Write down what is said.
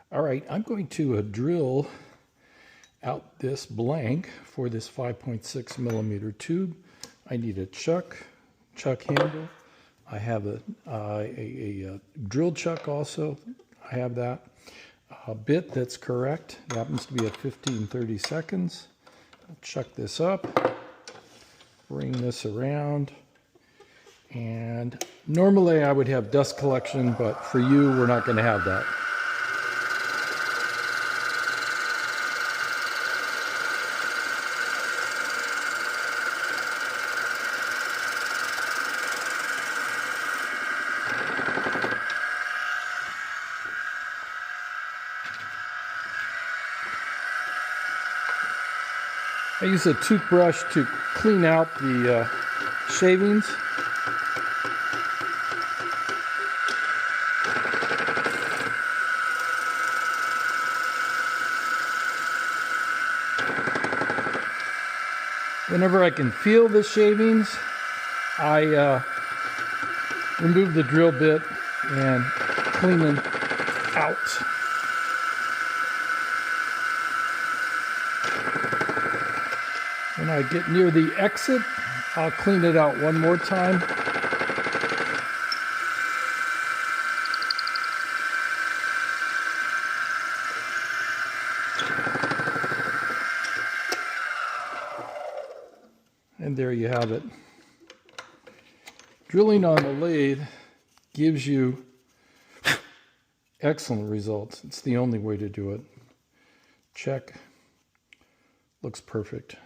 All right, I'm going to drill out this blank for this 5.6 millimeter tube. I need a chuck handle. I have a drill chuck also. I have that. A bit that's correct. It happens to be at 15-30 seconds. I'll chuck this up, bring this around, and normally I would have dust collection, but for you, we're not going to have that. I use a toothbrush to clean out the shavings. Whenever I can feel the shavings, I remove the drill bit and clean them out. When I get near the exit, I'll clean it out one more time. And there you have it. Drilling on the lathe gives you excellent results. It's the only way to do it. Check. Looks perfect.